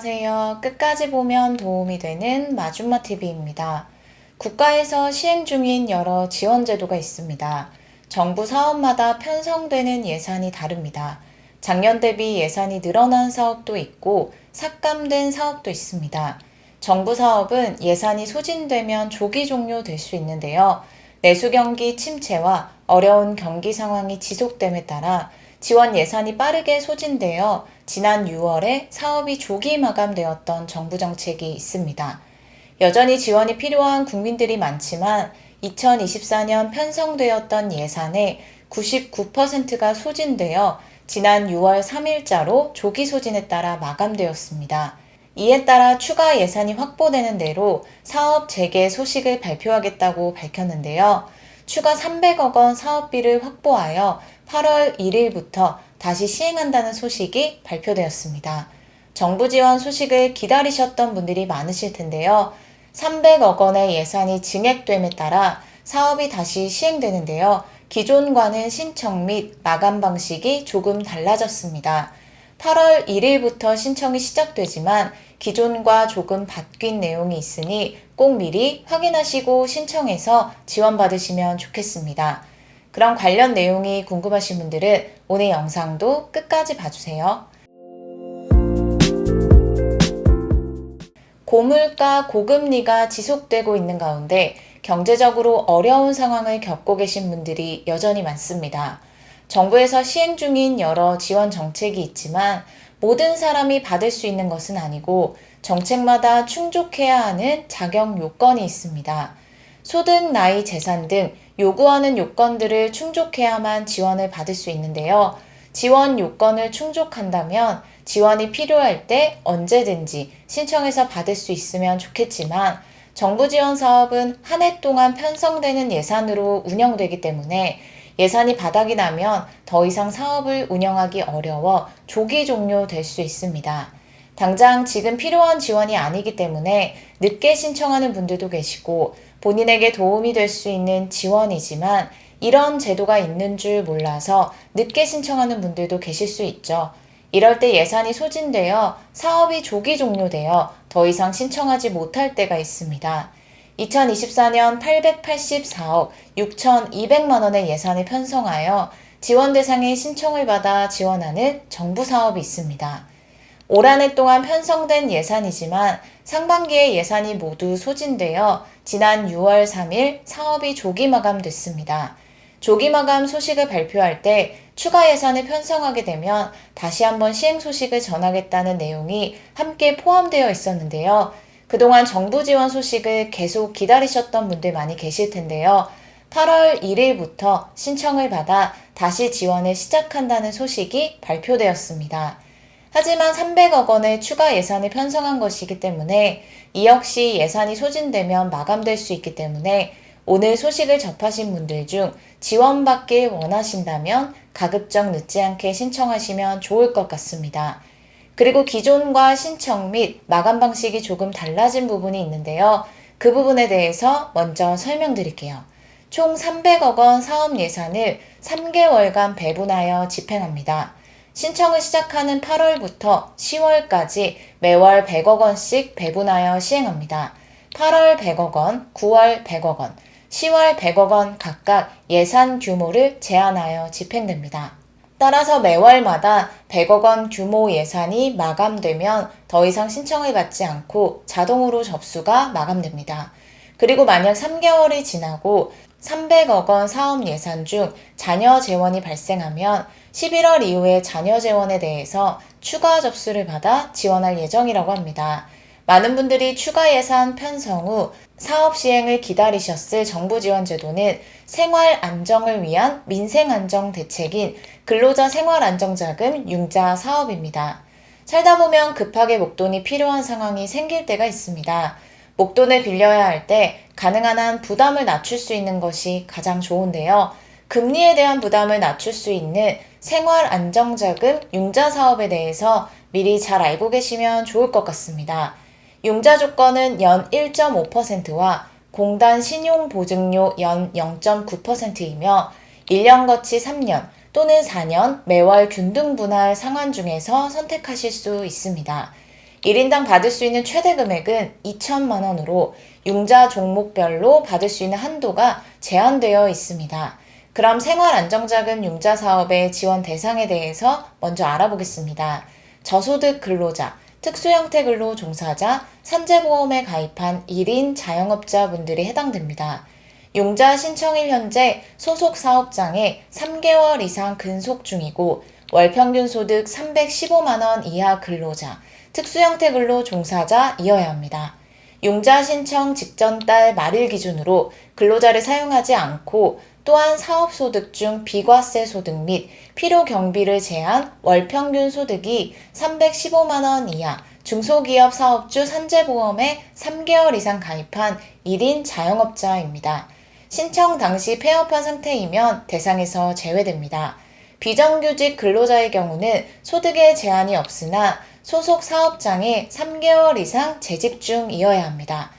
안녕하세요. 끝까지 보면 도움이 되는 마줌마TV입니다. 국가에서 시행 중인 여러 지원 제도가 있습니다. 정부 사업마다 편성되는 예산이 다릅니다. 작년 대비 예산이 늘어난 사업도 있고 삭감된 사업도 있습니다. 정부 사업은 예산이 소진되면 조기 종료될 수 있는데요. 내수 경기 침체와 어려운 경기 상황이 지속됨에 따라 지원 예산이 빠르게 소진되어 지난 6월에 사업이 조기 마감되었던 정부 정책이 있습니다. 여전히 지원이 필요한 국민들이 많지만 2024년 편성되었던 예산의 99%가 소진되어 지난 6월 3일자로 조기 소진에 따라 마감되었습니다. 이에 따라 추가 예산이 확보되는 대로 사업 재개 소식을 발표하겠다고 밝혔는데요. 추가 300억 원 사업비를 확보하여 8월 1일부터 다시 시행한다는 소식이 발표되었습니다. 정부 지원 소식을 기다리셨던 분들이 많으실 텐데요. 300억 원의 예산이 증액됨에 따라 사업이 다시 시행되는데요. 기존과는 신청 및 마감 방식이 조금 달라졌습니다. 8월 1일부터 신청이 시작되지만 기존과 조금 바뀐 내용이 있으니 꼭 미리 확인하시고 신청해서 지원받으시면 좋겠습니다. 그럼 관련 내용이 궁금하신 분들은 오늘 영상도 끝까지 봐주세요. 고물가, 고금리가 지속되고 있는 가운데 경제적으로 어려운 상황을 겪고 계신 분들이 여전히 많습니다. 정부에서 시행 중인 여러 지원 정책이 있지만 모든 사람이 받을 수 있는 것은 아니고 정책마다 충족해야 하는 자격 요건이 있습니다. 소득, 나이, 재산 등 요구하는 요건들을 충족해야만 지원을 받을 수 있는데요. 지원 요건을 충족한다면 지원이 필요할 때 언제든지 신청해서 받을 수 있으면 좋겠지만 정부 지원 사업은 한 해 동안 편성되는 예산으로 운영되기 때문에 예산이 바닥이 나면 더 이상 사업을 운영하기 어려워 조기 종료될 수 있습니다. 당장 지금 필요한 지원이 아니기 때문에 늦게 신청하는 분들도 계시고 본인에게 도움이 될 수 있는 지원이지만 이런 제도가 있는 줄 몰라서 늦게 신청하는 분들도 계실 수 있죠. 이럴 때 예산이 소진되어 사업이 조기 종료되어 더 이상 신청하지 못할 때가 있습니다. 2024년 884억 6,200만 원의 예산을 편성하여 지원 대상의 신청을 받아 지원하는 정부 사업이 있습니다. 올 한 해 동안 편성된 예산이지만 상반기에 예산이 모두 소진되어 지난 6월 3일 사업이 조기 마감됐습니다. 조기 마감 소식을 발표할 때 추가 예산을 편성하게 되면 다시 한번 시행 소식을 전하겠다는 내용이 함께 포함되어 있었는데요. 그동안 정부 지원 소식을 계속 기다리셨던 분들 많이 계실 텐데요. 8월 1일부터 신청을 받아 다시 지원을 시작한다는 소식이 발표되었습니다. 하지만 300억 원의 추가 예산을 편성한 것이기 때문에 이 역시 예산이 소진되면 마감될 수 있기 때문에 오늘 소식을 접하신 분들 중 지원받길 원하신다면 가급적 늦지 않게 신청하시면 좋을 것 같습니다. 그리고 기존과 신청 및 마감 방식이 조금 달라진 부분이 있는데요. 그 부분에 대해서 먼저 설명드릴게요. 총 300억 원 사업 예산을 3개월간 배분하여 집행합니다. 신청을 시작하는 8월부터 10월까지 매월 100억 원씩 배분하여 시행합니다. 8월 100억 원, 9월 100억 원, 10월 100억 원 각각 예산 규모를 제한하여 집행됩니다. 따라서 매월마다 100억 원 규모 예산이 마감되면 더 이상 신청을 받지 않고 자동으로 접수가 마감됩니다. 그리고 만약 3개월이 지나고 300억 원 사업 예산 중 자녀 재원이 발생하면 11월 이후에 자녀 재원에 대해서 추가 접수를 받아 지원할 예정이라고 합니다. 많은 분들이 추가 예산 편성 후 사업 시행을 기다리셨을 정부 지원 제도는 생활 안정을 위한 민생 안정 대책인 근로자 생활 안정자금 융자 사업입니다. 살다 보면 급하게 목돈이 필요한 상황이 생길 때가 있습니다. 목돈을 빌려야 할 때 가능한 한 부담을 낮출 수 있는 것이 가장 좋은데요. 금리에 대한 부담을 낮출 수 있는 생활 안정자금 융자 사업에 대해서 미리 잘 알고 계시면 좋을 것 같습니다. 융자 조건은 연 1.5%와 공단 신용보증료 연 0.9%이며 1년 거치 3년 또는 4년 매월 균등분할 상환 중에서 선택하실 수 있습니다. 1인당 받을 수 있는 최대 금액은 2천만 원으로 융자 종목별로 받을 수 있는 한도가 제한되어 있습니다. 그럼 생활안정자금 융자 사업의 지원 대상에 대해서 먼저 알아보겠습니다. 저소득 근로자, 특수형태 근로 종사자, 산재보험에 가입한 1인 자영업자분들이 해당됩니다. 융자 신청일 현재 소속 사업장에 3개월 이상 근속 중이고 월평균 소득 315만 원 이하 근로자, 특수형태 근로 종사자이어야 합니다. 융자 신청 직전 달 말일 기준으로 근로자를 사용하지 않고 또한 사업소득 중 비과세 소득 및 필요 경비를 제한 월평균 소득이 315만 원 이하 중소기업 사업주 산재보험에 3개월 이상 가입한 1인 자영업자입니다. 신청 당시 폐업한 상태이면 대상에서 제외됩니다. 비정규직 근로자의 경우는 소득에 제한이 없으나 소속 사업장에 3개월 이상 재직 중이어야 합니다.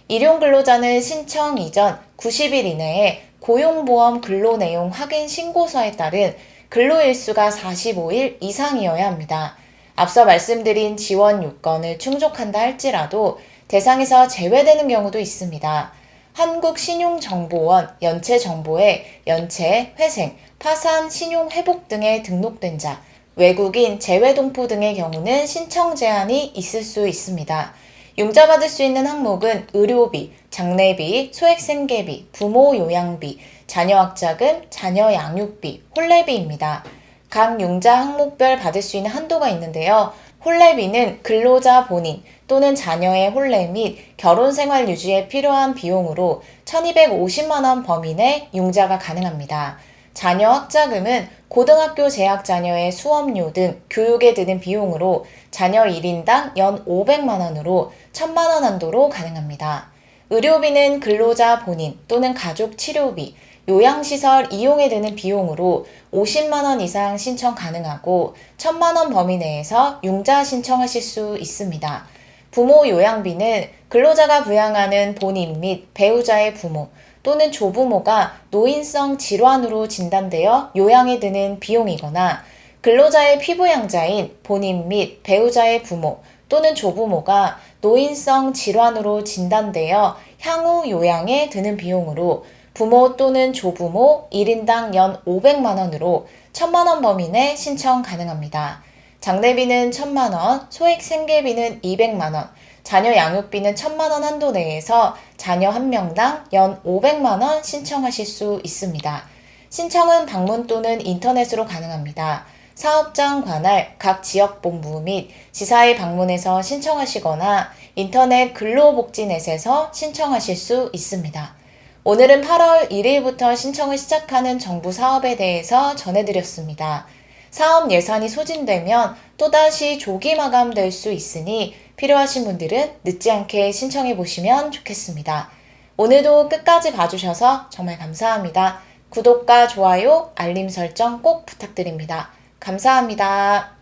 일용 근로자는 신청 이전 90일 이내에 고용보험 근로내용 확인 신고서에 따른 근로일수가 45일 이상이어야 합니다. 앞서 말씀드린 지원 요건을 충족한다 할지라도 대상에서 제외되는 경우도 있습니다. 한국신용정보원 연체정보에 연체, 회생, 파산, 신용회복 등에 등록된 자, 외국인, 재외동포 등의 경우는 신청 제한이 있을 수 있습니다. 융자받을 수 있는 항목은 의료비, 장례비, 소액생계비, 부모 요양비, 자녀학자금, 자녀 양육비, 혼례비입니다. 각 융자 항목별 받을 수 있는 한도가 있는데요. 혼례비는 근로자 본인 또는 자녀의 혼례 및 결혼생활 유지에 필요한 비용으로 1,250만 원 범위 내 융자가 가능합니다. 자녀 학자금은 고등학교 재학 자녀의 수업료 등 교육에 드는 비용으로 자녀 1인당 연 500만 원으로 1,000만 원 한도로 가능합니다. 의료비는 근로자 본인 또는 가족 치료비, 요양시설 이용에 드는 비용으로 50만 원 이상 신청 가능하고 1,000만 원 범위 내에서 융자 신청하실 수 있습니다. 부모 요양비는 근로자가 부양하는 본인 및 배우자의 부모 또는 조부모가 노인성 질환으로 진단되어 요양에 드는 비용이거나 근로자의 피부양자인 본인 및 배우자의 부모 또는 조부모가 노인성 질환으로 진단되어 향후 요양에 드는 비용으로 부모 또는 조부모 1인당 연 500만 원으로 1,000만 원 범위 내 신청 가능합니다. 장례비는 1,000만 원, 소액생계비는 200만 원, 자녀 양육비는 1,000만 원 한도 내에서 자녀 한 명당 연 500만 원 신청하실 수 있습니다. 신청은 방문 또는 인터넷으로 가능합니다. 사업장 관할 각 지역본부 및 지사에 방문해서 신청하시거나 인터넷 근로복지넷에서 신청하실 수 있습니다. 오늘은 8월 1일부터 신청을 시작하는 정부 사업에 대해서 전해드렸습니다. 사업 예산이 소진되면 또다시 조기 마감될 수 있으니 필요하신 분들은 늦지 않게 신청해 보시면 좋겠습니다. 오늘도 끝까지 봐주셔서 정말 감사합니다. 구독과 좋아요, 알림 설정 꼭 부탁드립니다. 감사합니다.